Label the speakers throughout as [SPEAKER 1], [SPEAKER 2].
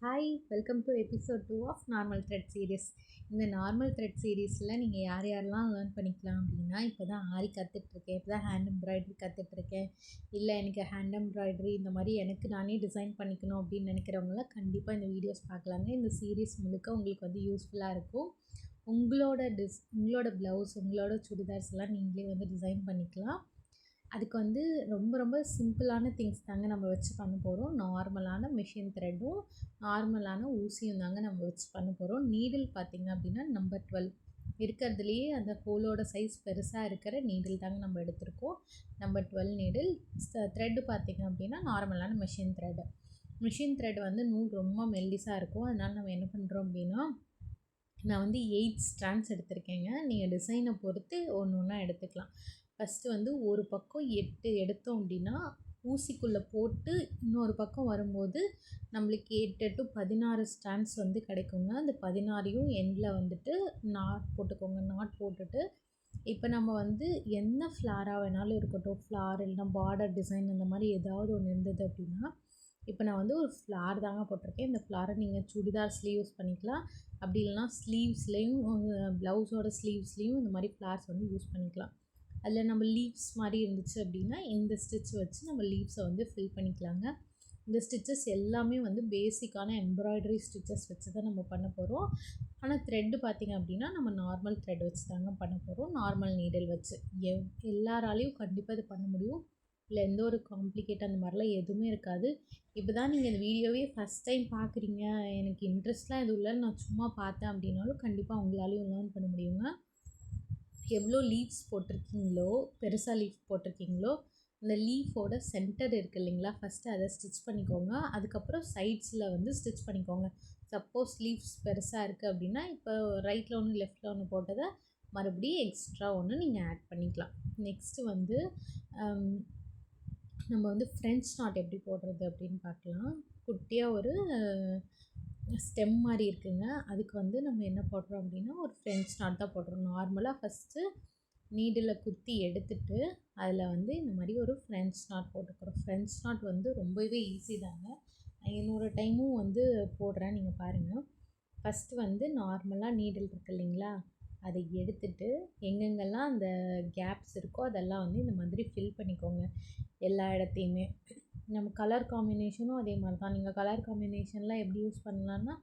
[SPEAKER 1] Hi welcome to episode 2 of normal thread series. இந்த normal thread சீரீஸில் நீங்கள் யார் யாரெல்லாம் லேர்ன் பண்ணிக்கலாம் அப்படின்னா, இப்போ தான் ஆரி கற்றுட்ருக்கேன், இப்போ தான் ஹேண்ட் எம்ப்ராய்டரி கற்றுட்ருக்கேன், இல்லை எனக்கு ஹேண்ட் எம்ப்ராய்டரி இந்த மாதிரி எனக்கு நானே டிசைன் பண்ணிக்கணும் அப்படின்னு நினைக்கிறவங்களாம் கண்டிப்பாக இந்த வீடியோஸ் பார்க்கலாங்க. இந்த சீரீஸ் முழுக்க உங்களுக்கு வந்து யூஸ்ஃபுல்லாக இருக்கும். உங்களோட ப்ளவுஸ், உங்களோட சுடிதார்ஸ் எல்லாம் நீங்களே வந்து டிசைன் பண்ணிக்கலாம். அதுக்கு வந்து ரொம்ப ரொம்ப சிம்பிளான திங்ஸ் தாங்க நம்ம வச்சு பண்ண போகிறோம். நார்மலான மிஷின் த்ரெட்டும் நார்மலான ஊசியும் தாங்க நம்ம வச்சு பண்ண போகிறோம். நீடில் பார்த்திங்க அப்படின்னா நம்பர் 12 இருக்கிறதுலையே அந்த ஹோலோட சைஸ் பெருசாக இருக்கிற நீடில் தாங்க நம்ம எடுத்திருக்கோம். Number 12 needle. த்ரெட்டு பார்த்திங்க அப்படின்னா நார்மலான மிஷின் த்ரெட் வந்து நூல் ரொம்ப மெல்லிஸாக இருக்கும். அதனால் நம்ம என்ன பண்ணுறோம் அப்படின்னா, நான் வந்து 8 ஸ்ட்ராண்ட்ஸ் எடுத்திருக்கேங்க. நீங்கள் டிசைனை பொறுத்து ஒன்று ஒன்றா எடுத்துக்கலாம். ஃபஸ்ட்டு வந்து ஒரு பக்கம் 8 எடுத்தோம் அப்படின்னா, ஊசிக்குள்ளே போட்டு இன்னொரு பக்கம் வரும்போது நம்மளுக்கு 8 to 16 ஸ்ட்ராண்ட்ஸ் வந்து கிடைக்குங்க. அந்த 16ஐயும் எண்டில் வந்துட்டு நாட் போட்டுக்கோங்க. நாட் போட்டுட்டு இப்போ நம்ம வந்து என்ன ஃப்ளாராக வேணாலும் இருக்கட்டும், ஃப்ளார் இல்லைனா பார்டர் டிசைன் இந்த மாதிரி ஏதாவது ஒன்று இருந்தது அப்படின்னா, இப்போ நான் வந்து ஒரு ஃப்ளார் தாங்க போட்டிருக்கேன். இந்த ஃப்ளாரை நீங்கள் சுடிதார்ஸ்லேயும் யூஸ் பண்ணிக்கலாம், அப்படி இல்லைனா ஸ்லீவ்ஸ்லேயும், ப்ளவுஸோட ஸ்லீவ்ஸ்லேயும் இந்த மாதிரி ஃப்ளார்ஸ் வந்து யூஸ் பண்ணிக்கலாம். அதில் நம்ம லீவ்ஸ் மாதிரி இருந்துச்சு அப்படின்னா இந்த ஸ்டிச் வச்சு நம்ம லீவ்ஸை வந்து ஃபில் பண்ணிக்கலாங்க. இந்த ஸ்டிச்சஸ் எல்லாமே வந்து பேசிக்கான எம்ப்ராய்டரி ஸ்டிச்சஸ் வச்சு தான் நம்ம பண்ண போகிறோம். ஆனால் த்ரெட்டு பார்த்திங்க அப்படின்னா நம்ம நார்மல் த்ரெட் வச்சு தாங்க பண்ண போகிறோம். நார்மல் நீடில் வச்சு எல்லாராலையும் கண்டிப்பாக இது பண்ண முடியும். இல்லை எந்த ஒரு காம்ப்ளிகேட் அந்த மாதிரிலாம் எதுவுமே இருக்காது. இப்போ தான் நீங்கள் இந்த வீடியோவே ஃபஸ்ட் டைம் பார்க்குறீங்க, எனக்கு இன்ட்ரெஸ்ட்லாம் எதுவும் இல்லை, நான் சும்மா பார்த்தேன் அப்படின்னாலும் கண்டிப்பாக உங்களாலையும் லேர்ன் பண்ண முடியுங்க. எவ்வளோ லீவ்ஸ் போட்டிருக்கீங்களோ, பெருசாக லீஃப் போட்டிருக்கீங்களோ, அந்த லீஃபோட சென்டர் இருக்குது இல்லைங்களா, ஃபஸ்ட்டு அதை ஸ்டிச் பண்ணிக்கோங்க. அதுக்கப்புறம் சைட்ஸில் வந்து ஸ்டிச் பண்ணிக்கோங்க. சப்போஸ் லீவ்ஸ் பெருசாக இருக்குது அப்படின்னா, இப்போ ரைட்டில் ஒன்று லெஃப்ட்டில் ஒன்று போட்டதை மறுபடியும் எக்ஸ்ட்ரா ஒன்று நீங்கள் ஆட் பண்ணிக்கலாம். நெக்ஸ்ட்டு வந்து நம்ம வந்து ஃப்ரெஞ்ச் நாட் எப்படி போடுறது அப்படின்னு பார்க்கலாம். குட்டியாக ஒரு ஸ்டெம் மாதிரி இருக்குங்க. அதுக்கு வந்து நம்ம என்ன போடுறோம் அப்படின்னா, ஒரு ஃப்ரெஞ்ச் நாட் தான் போடுறோம். நார்மலாக ஃபஸ்ட்டு நீடில் குத்தி எடுத்துட்டு அதில் வந்து இந்த மாதிரி ஒரு ஃப்ரெஞ்ச் நாட் போட்டுக்கிறோம். ஃப்ரெஞ்ச் நாட் வந்து ரொம்பவே ஈஸி தாங்க. நான் இன்னொரு டைமும் வந்து போடுறேன், நீங்கள் பாருங்கள். ஃபஸ்ட்டு வந்து நார்மலாக நீடில் இருக்குது இல்லைங்களா, அதை எடுத்துட்டு எங்கெங்கெல்லாம் அந்த கேப்ஸ் இருக்கோ அதெல்லாம் வந்து இந்த மாதிரி ஃபில் பண்ணிக்கோங்க. எல்லா இடத்தையுமே நம்ம கலர் காம்பினேஷனும் அதே மாதிரி தான். நீங்கள் கலர் காம்பினேஷன்லாம் எப்படி யூஸ் பண்ணலான்னா,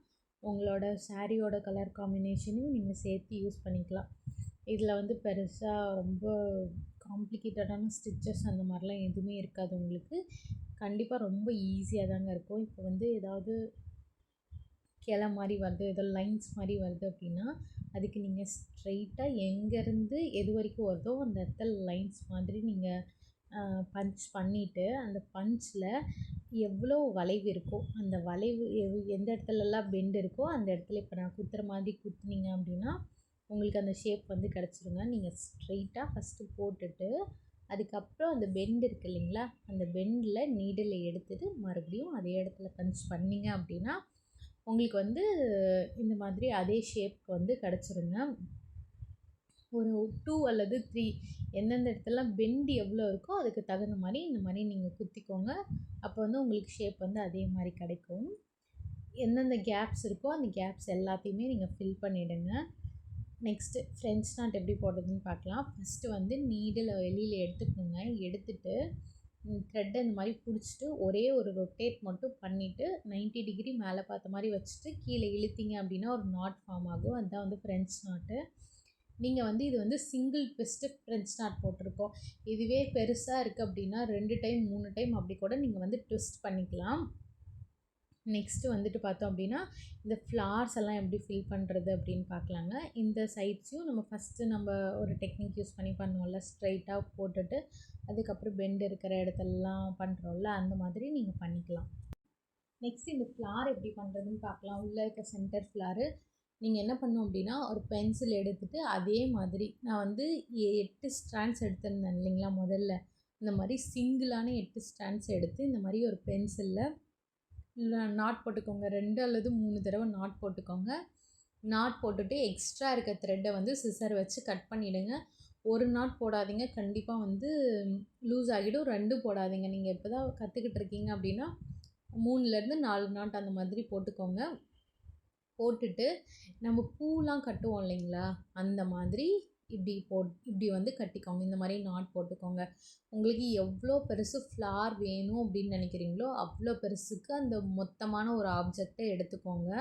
[SPEAKER 1] உங்களோட சாரியோட கலர் காம்பினேஷனையும் நீங்கள் சேர்த்து யூஸ் பண்ணிக்கலாம். இதில் வந்து பெருசாக ரொம்ப காம்ப்ளிகேட்டடான ஸ்டிச்சஸ் அந்த மாதிரிலாம் எதுவுமே இருக்காது உங்களுக்கு. கண்டிப்பாக ரொம்ப ஈஸியாக தாங்க இருக்கும். இப்போ வந்து ஏதாவது கிளை மாதிரி வருது, ஏதோ லைன்ஸ் மாதிரி வருது அப்படின்னா, அதுக்கு நீங்கள் ஸ்ட்ரெயிட்டாக எங்கேருந்து எது வரைக்கும் வருதோ அந்த இடத்துல லைன்ஸ் மாதிரி நீங்கள் பஞ்ச் பண்ணிவிட்டு, அந்த பஞ்சில் எவ்வளோ வளைவு இருக்கோ அந்த வளைவு எந்த இடத்துலலாம் பெண்ட் இருக்கோ அந்த இடத்துல இப்போ நான் குத்துற மாதிரி குத்துனீங்க அப்படின்னா உங்களுக்கு அந்த ஷேப் வந்து கிடச்சிருங்க. நீங்கள் ஸ்ட்ரெயிட்டாக ஃபஸ்ட்டு போட்டுட்டு அதுக்கப்புறம் அந்த பெண்ட் இருக்குது இல்லைங்களா, அந்த பெண்டில் நீடில் எடுத்துட்டு மறுபடியும் அதே இடத்துல பஞ்ச் பண்ணிங்க அப்படின்னா உங்களுக்கு வந்து இந்த மாதிரி அதே ஷேப் வந்து கிடச்சிருங்க. ஒரு 2 அல்லது 3 எந்தெந்த இடத்துலலாம் பெண்டு எவ்வளோ இருக்கோ அதுக்கு தகுந்த மாதிரி இந்த மாதிரி நீங்கள் குத்திக்கோங்க. அப்போ வந்து உங்களுக்கு ஷேப் வந்து அதே மாதிரி கிடைக்கும். எந்தெந்த கேப்ஸ் இருக்கோ அந்த கேப்ஸ் எல்லாத்தையுமே நீங்கள் ஃபில் பண்ணிவிடுங்க. நெக்ஸ்ட்டு ஃப்ரெஞ்ச் நாட் எப்படி போடுறதுன்னு பார்க்கலாம். ஃபஸ்ட்டு வந்து நீடில் வெளியில் எடுத்துக்கோங்க. எடுத்துகிட்டு த்ரெட்டை இந்த மாதிரி பிடிச்சிட்டு ஒரே ஒரு ரொட்டேட் மட்டும் பண்ணிவிட்டு 90 டிகிரி மேலே பார்த்த மாதிரி வச்சுட்டு கீழே இழுத்தீங்க அப்படின்னா ஒரு நாட் ஃபார்ம் ஆகும். அதுதான் வந்து ஃப்ரெஞ்ச் நாட்டு. நீங்கள் வந்து இது வந்து சிங்கிள் ட்விஸ்ட்டு ஃப்ரெஞ்ச் நாட் போட்டிருக்கோம். இதுவே பெருசாக இருக்குது அப்படின்னா 2 டைம் 3 டைம் அப்படி கூட நீங்கள் வந்து ட்விஸ்ட் பண்ணிக்கலாம். நெக்ஸ்ட்டு வந்துட்டு பார்த்தோம் அப்படின்னா இந்த ஃப்ளார்ஸ் எல்லாம் எப்படி ஃபில் பண்ணுறது அப்படின்னு பார்க்கலாங்க. இந்த சைட்ஸையும் நம்ம ஃபஸ்ட்டு நம்ம ஒரு டெக்னிக் யூஸ் பண்ணி பண்ணுவோம்ல, ஸ்ட்ரைட்டாக போட்டுட்டு அதுக்கப்புறம் பெண்ட் இருக்கிற இடத்துலலாம் பண்ணுறோம்ல, அந்த மாதிரி நீங்கள் பண்ணிக்கலாம். நெக்ஸ்ட் இந்த ஃப்ளார் எப்படி பண்ணுறதுன்னு பார்க்கலாம். உள்ளே இருக்க சென்டர் ஃப்ளாரு நீங்கள் என்ன பண்ணணும் அப்படின்னா, ஒரு பென்சில் எடுத்துகிட்டு அதே மாதிரி நான் வந்து 8 ஸ்ட்ராண்ட்ஸ் எடுத்திருந்தேன் இல்லைங்களா முதல்ல, இந்த மாதிரி சிங்கிளான 8 ஸ்ட்ராண்ட்ஸ் எடுத்து இந்த மாதிரி ஒரு பென்சிலில் நாட் போட்டுக்கோங்க. 2 அல்லது 3 தடவை நாட் போட்டுக்கோங்க. நாட் போட்டுட்டு எக்ஸ்ட்ரா இருக்க த்ரெட்டை வந்து சிசர் வச்சு கட் பண்ணிவிடுங்க. ஒரு நாட் போடாதீங்க, கண்டிப்பாக வந்து லூஸ் ஆகிடும். 2 போடாதீங்க. நீங்கள் இப்போ தான் கற்றுக்கிட்டு இருக்கீங்க அப்படின்னா 3லேருந்து 4 நாட் அந்த மாதிரி போட்டுக்கோங்க. போட்டுட்டு நம்ம பூலாம் கட்டுவோம் இல்லைங்களா, அந்த மாதிரி இப்படி வந்து கட்டிக்கோங்க. இந்த மாதிரி நாட் போட்டுக்கோங்க. உங்களுக்கு எவ்வளோ பெருசு ஃப்ளார் வேணும் அப்படின்னு நினைக்கிறீங்களோ அவ்வளோ பெருசுக்கு அந்த மொத்தமான ஒரு ஆப்ஜெக்டை எடுத்துக்கோங்க.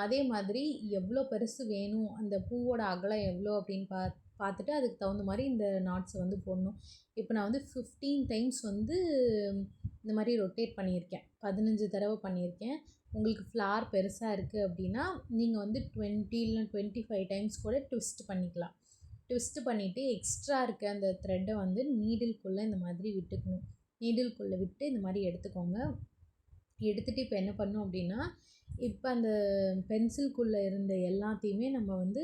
[SPEAKER 1] அதே மாதிரி எவ்வளோ பெருசு வேணும், அந்த பூவோட அகலம் எவ்வளோ அப்படின்னு பார்த்துட்டு அதுக்கு தகுந்த மாதிரி இந்த நாட்ஸை வந்து போடணும். இப்போ நான் வந்து 15 டைம்ஸ் வந்து இந்த மாதிரி ரொட்டேட் பண்ணியிருக்கேன். 15 தடவை பண்ணியிருக்கேன். உங்களுக்கு ஃப்ளார் பெருசாக இருக்குது அப்படின்னா நீங்கள் வந்து 20 இல்லை 25 டைம்ஸ் கூட ட்விஸ்ட் பண்ணிக்கலாம். ட்விஸ்ட் பண்ணிவிட்டு எக்ஸ்ட்ரா இருக்க அந்த த்ரெட்டை வந்து நீடில்குள்ளே இந்த மாதிரி விட்டுக்கணும். நீடில்குள்ளே விட்டு இந்த மாதிரி எடுத்துக்கோங்க. எடுத்துகிட்டு இப்போ என்ன பண்ணணும் அப்படின்னா, இப்போ அந்த பென்சில்குள்ளே இருந்த எல்லாத்தையுமே நம்ம வந்து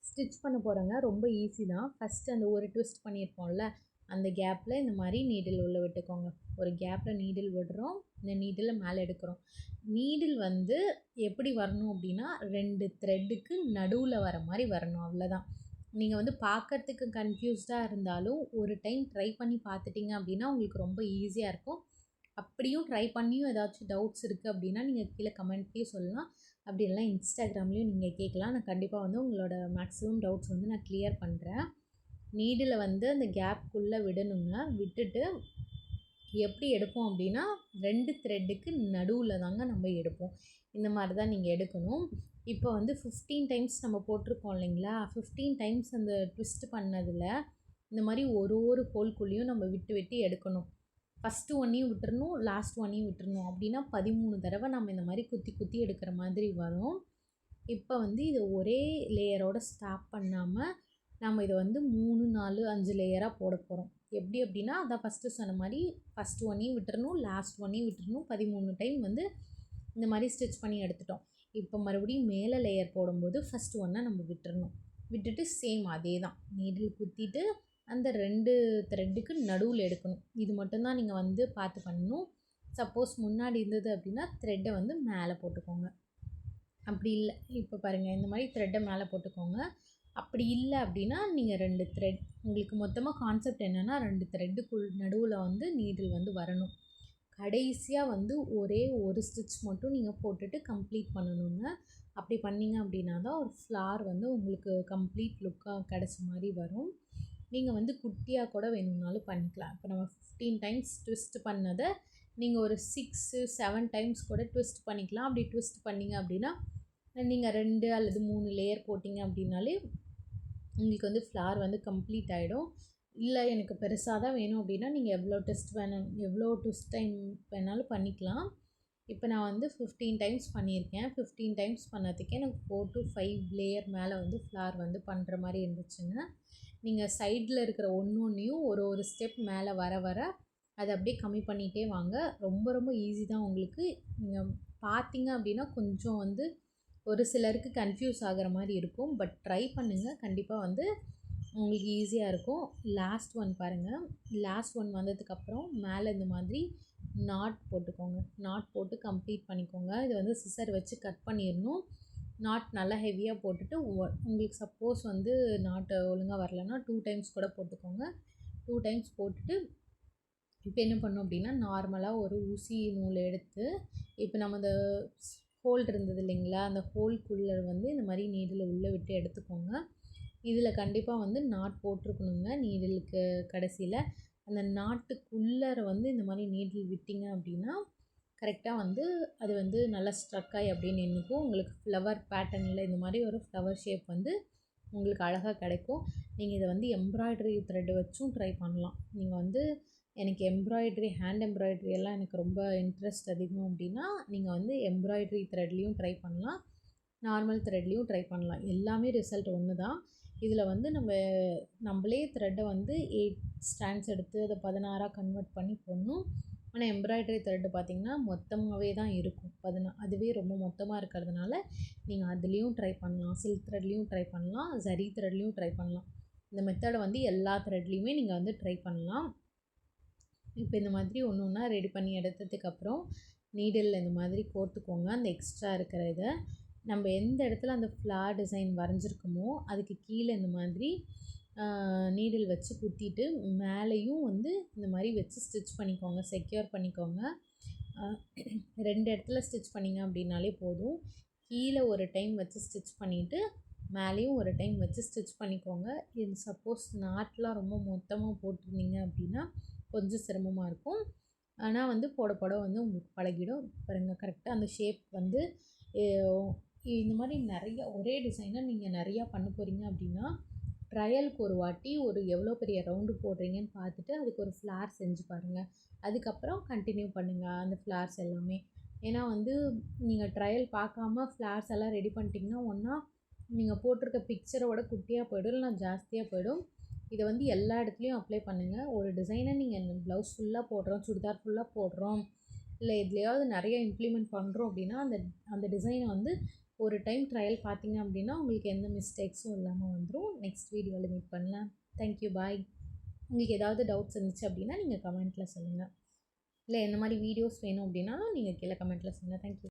[SPEAKER 1] ஸ்டிச் பண்ண போகிறோங்க. ரொம்ப ஈஸி தான். ஃபஸ்ட்டு அந்த ஒரு ட்விஸ்ட் பண்ணியிருப்போம்ல, அந்த கேப்பில் இந்த மாதிரி நீடில் உள்ளே விட்டுக்கோங்க. ஒரு கேப்பில் நீடில் விடுறோம், இந்த நீடிலை மேலே எடுக்கிறோம். நீடில் வந்து எப்படி வரணும் அப்படின்னா 2 த்ரெட்டுக்கு நடுவில் வர மாதிரி வரணும், அவ்வளோதான். நீங்கள் வந்து பார்க்கறதுக்கு கன்ஃபியூஸ்டாக இருந்தாலும் ஒரு டைம் ட்ரை பண்ணி பார்த்துட்டிங்க அப்படின்னா உங்களுக்கு ரொம்ப ஈஸியாக இருக்கும். அப்படியும் ட்ரை பண்ணியும் ஏதாச்சும் டவுட்ஸ் இருக்குது அப்படின்னா நீங்கள் கீழே கமெண்ட்லேயும் சொல்லலாம். அப்படி இல்லைனா இன்ஸ்டாகிராம்லேயும் நீங்கள் கேட்கலாம். நான் கண்டிப்பாக வந்து உங்களோட மேக்ஸிமம் டவுட்ஸ் வந்து நான் கிளியர் பண்ணுறேன். நீடில் வந்து அந்த கேப்புக்குள்ளே விடணுங்க. விட்டுட்டு எப்படி எடுப்போம் அப்படின்னா 2 த்ரெட்டுக்கு நடுவில் தாங்க நம்ம எடுப்போம். இந்த மாதிரி தான் நீங்கள் எடுக்கணும். இப்போ வந்து 15 டைம்ஸ் நம்ம போட்டிருக்கோம் இல்லைங்களா, 15 டைம்ஸ் அந்த ட்விஸ்ட் பண்ணதில் இந்த மாதிரி ஒரு ஹோல்குள்ளேயும் நம்ம விட்டு விட்டு எடுக்கணும். ஃபஸ்ட்டு ஒன்றையும் விட்டுறணும், லாஸ்ட் ஒன்றையும் விட்டுறணும். அப்படின்னா 13 தடவை நம்ம இந்த மாதிரி குத்தி குத்தி எடுக்கிற மாதிரி வரும். இப்போ வந்து இதை ஒரே லேயரோடு ஸ்டாப் பண்ணாமல் நம்ம இதை வந்து 3, 4, 5 லேயராக போட போகிறோம். எப்படி அப்படின்னா அதான் ஃபஸ்ட்டு சொன்ன மாதிரி ஃபஸ்ட் ஒன்றையும் விட்டுறணும், லாஸ்ட் ஒன்றையும் விட்டுறணும். 13 டைம் வந்து இந்த மாதிரி ஸ்டிச் பண்ணி எடுத்துட்டோம். இப்போ மறுபடியும் மேலே லேயர் போடும்போது ஃபஸ்ட் ஒன்றை நம்ம விட்டுறணும். விட்டுட்டு சேம் அதே தான் நீடில் குத்திட்டு அந்த 2 த்ரெட்டுக்கு நடுவில் எடுக்கணும். இது மட்டும்தான் நீங்கள் வந்து பார்த்து பண்ணணும். சப்போஸ் முன்னாடி இருந்தது அப்படின்னா த்ரெட்டை வந்து மேலே போட்டுக்கோங்க. அப்படி இல்லை, இப்போ பாருங்கள் இந்த மாதிரி த்ரெட்டை மேலே போட்டுக்கோங்க. அப்படி இல்லை அப்படின்னா நீங்கள் 2 த்ரெட், உங்களுக்கு மொத்தமாக கான்செப்ட் என்னென்னா 2 த்ரெட்டுக்குள் நடுவில் வந்து நீடில் வந்து வரணும். கடைசியாக வந்து ஒரே ஒரு ஸ்டிச் மட்டும் நீங்கள் போட்டுட்டு கம்ப்ளீட் பண்ணணுங்க. அப்படி பண்ணிங்க அப்படின்னா தான் ஒரு ஃப்ளார் வந்து உங்களுக்கு கம்ப்ளீட் லுக்காக கிடச்ச மாதிரி வரும். நீங்கள் வந்து குட்டியாக கூட வேணும்னாலும் பண்ணிக்கலாம். இப்போ நம்ம 15 டைம்ஸ் ட்விஸ்ட் பண்ணதை நீங்கள் ஒரு 6, 7 டைம்ஸ் கூட ட்விஸ்ட் பண்ணிக்கலாம். அப்படி ட்விஸ்ட் பண்ணிங்க அப்படின்னா நீங்கள் 2 அல்லது 3 லேயர் போட்டிங்க அப்படின்னாலே உங்களுக்கு வந்து ஃப்ளார் வந்து கம்ப்ளீட் ஆகிடும். இல்லை எனக்கு பெருசாக தான் வேணும் அப்படின்னா நீங்கள் எவ்வளோ ட்விஸ்ட் டைம் வேணாலும் பண்ணிக்கலாம். இப்போ நான் வந்து 15 டைம்ஸ் பண்ணியிருக்கேன். 15 டைம்ஸ் பண்ணதுக்கே எனக்கு 4 to 5 லேயர் மேலே வந்து ஃப்ளார் வந்து பண்ணுற மாதிரி இருந்துச்சுங்க. நீங்கள் சைடில் இருக்கிற ஒன்றையும் ஒரு ஸ்டெப் மேலே வர வர அதை அப்படியே கம்மி பண்ணிகிட்டே வாங்க. ரொம்ப ரொம்ப ஈஸி தான் உங்களுக்கு. நீங்கள் பார்த்தீங்க அப்படின்னா கொஞ்சம் வந்து ஒரு சிலருக்கு கன்ஃபியூஸ் ஆகிற மாதிரி இருக்கும். பட் ட்ரை பண்ணுங்கள், கண்டிப்பாக வந்து உங்களுக்கு ஈஸியாக இருக்கும். லாஸ்ட் ஒன் பாருங்கள். லாஸ்ட் ஒன் வந்ததுக்கப்புறம் மேலே இந்த மாதிரி நாட் போட்டுக்கோங்க. நாட் போட்டு கம்ப்ளீட் பண்ணிக்கோங்க. இது வந்து சிசர் வச்சு கட் பண்ணிடணும். நாட் நல்லா ஹெவியாக போட்டுட்டு உங்களுக்கு சப்போஸ் வந்து நாட்டு ஒழுங்காக வரலன்னா 2 டைம்ஸ் கூட போட்டுக்கோங்க. 2 டைம்ஸ் போட்டுட்டு இப்போ என்ன பண்ணோம் அப்படின்னா நார்மலாக ஒரு ஊசி நூல் எடுத்து இப்போ நம்ம இந்த ஹோல் இருந்தது இல்லைங்களா, அந்த ஹோல்குள்ளே வந்து இந்த மாதிரி நீடில் உள்ளே விட்டு எடுத்துக்கோங்க. இதில் கண்டிப்பாக வந்து நாட் போட்டிருக்கணுங்க. நீடிலுக்கு கடைசியில் அந்த நாட்டுக்குள்ளே வந்து இந்த மாதிரி நீடில் விட்டிங்க அப்படின்னா கரெக்டாக வந்து அது வந்து நல்லா ஸ்ட்ரக் ஆகி அப்படியே நின்றுக்கும். உங்களுக்கு ஃப்ளவர் பேட்டர்னில் இந்த மாதிரி ஒரு ஃப்ளவர் ஷேப் வந்து உங்களுக்கு அழகாக கிடைக்கும். நீங்கள் இதை வந்து எம்ப்ராய்டரி த்ரெட் வச்சும் ட்ரை பண்ணலாம். நீங்கள் வந்து எனக்கு ஹேண்ட் எம்ப்ராய்டரி எல்லாம் எனக்கு ரொம்ப இன்ட்ரெஸ்ட் அதிகம் அப்படின்னா நீங்கள் வந்து எம்ப்ராய்டரி த்ரெட்லேயும் ட்ரை பண்ணலாம், நார்மல் த்ரெட்லேயும் ட்ரை பண்ணலாம். எல்லாமே ரிசல்ட் ஒன்று தான். இதில் வந்து நம்மளே த்ரெட்டை வந்து 8 ஸ்டாண்ட்ஸ் எடுத்து அதை 16ஆக கன்வெர்ட் பண்ணி போடணும். ஆனால் எம்ப்ராய்டரி த்ரெட்டு பார்த்திங்கன்னா மொத்தமாகவே தான் இருக்கும். அதுவே ரொம்ப மொத்தமாக இருக்கிறதுனால நீங்கள் அதுலேயும் ட்ரை பண்ணலாம், சில்க் த்ரெட்லேயும் ட்ரை பண்ணலாம், ஜரி த்ரெட்லேயும் ட்ரை பண்ணலாம். இந்த மெத்தடை வந்து எல்லா த்ரெட்லேயுமே நீங்கள் வந்து ட்ரை பண்ணலாம். இப்போ இந்த மாதிரி ஒன்று ஒன்றா ரெடி பண்ணி எடுத்ததுக்கப்புறம் நீடில் இந்த மாதிரி கோர்த்துக்கோங்க. அந்த எக்ஸ்ட்ரா இருக்கிற இதை நம்ம எந்த இடத்துல அந்த ஃப்ளார் டிசைன் வரைஞ்சிருக்கோமோ அதுக்கு கீழே இந்த மாதிரி நீடில் வச்சு குத்திட்டு மேலேயும் வந்து இந்த மாதிரி வச்சு ஸ்டிச் பண்ணிக்கோங்க, செக்யூர் பண்ணிக்கோங்க. 2 இடத்துல ஸ்டிச் பண்ணிங்க அப்படின்னாலே போதும். கீழே ஒரு டைம் வச்சு ஸ்டிச் பண்ணிவிட்டு மேலேயும் ஒரு டைம் வச்சு ஸ்டிச் பண்ணிக்கோங்க. இது சப்போஸ் நாட்லாம் ரொம்ப மொத்தமாக போட்டிருந்தீங்க அப்படின்னா கொஞ்சம் சிரமமாக இருக்கும். ஆனால் வந்து போட போட வந்து உங்களுக்கு பழகிடும். பாருங்கள், கரெக்டாக அந்த ஷேப் வந்து இந்த மாதிரி நிறைய ஒரே டிசைனாக நீங்கள் நிறையா பண்ண போகிறீங்க அப்படின்னா ட்ரையலுக்கு ஒரு வாட்டி எவ்வளோ பெரிய ரவுண்டு போடுறீங்கன்னு பார்த்துட்டு அதுக்கு ஒரு ஃப்ளார் செஞ்சு பாருங்கள். அதுக்கப்புறம் கண்டினியூ பண்ணுங்கள் அந்த ஃப்ளார்ஸ் எல்லாமே. ஏன்னா வந்து நீங்கள் ட்ரையல் பார்க்காம ஃப்ளார்ஸ் எல்லாம் ரெடி பண்ணிட்டீங்கன்னா ஒன்றா நீங்கள் போட்டிருக்க பிக்சரோட குட்டியாக போய்டும், இல்லைனா ஜாஸ்தியாக போய்டும். இதை வந்து எல்லா இடத்துலையும் அப்ளை பண்ணுங்கள். ஒரு டிசைனை நீங்கள் ப்ளவுஸ் ஃபுல்லாக போடுறோம், சுடிதார் ஃபுல்லாக போடுறோம், இல்லை எதுலையாவது நிறைய இம்ப்ளிமெண்ட் பண்ணுறோம் அப்படின்னா அந்த டிசைனை வந்து ஒரு டைம் ட்ரையல் பார்த்தீங்க அப்படின்னா உங்களுக்கு எந்த மிஸ்டேக்ஸும் இல்லாமல் வந்துடும். நெக்ஸ்ட் வீடியோவில் மீட் பண்ணலாம். தேங்க்யூ, பாய். உங்களுக்கு ஏதாவது டவுட்ஸ் இருந்துச்சு அப்படின்னா நீங்கள் கமெண்ட்டில் சொல்லுங்கள். இல்லை எந்த மாதிரி வீடியோஸ் வேணும் அப்படின்னாலும் நீங்கள் கீழே கமெண்ட்டில் சொல்லுங்கள். தேங்க்யூ.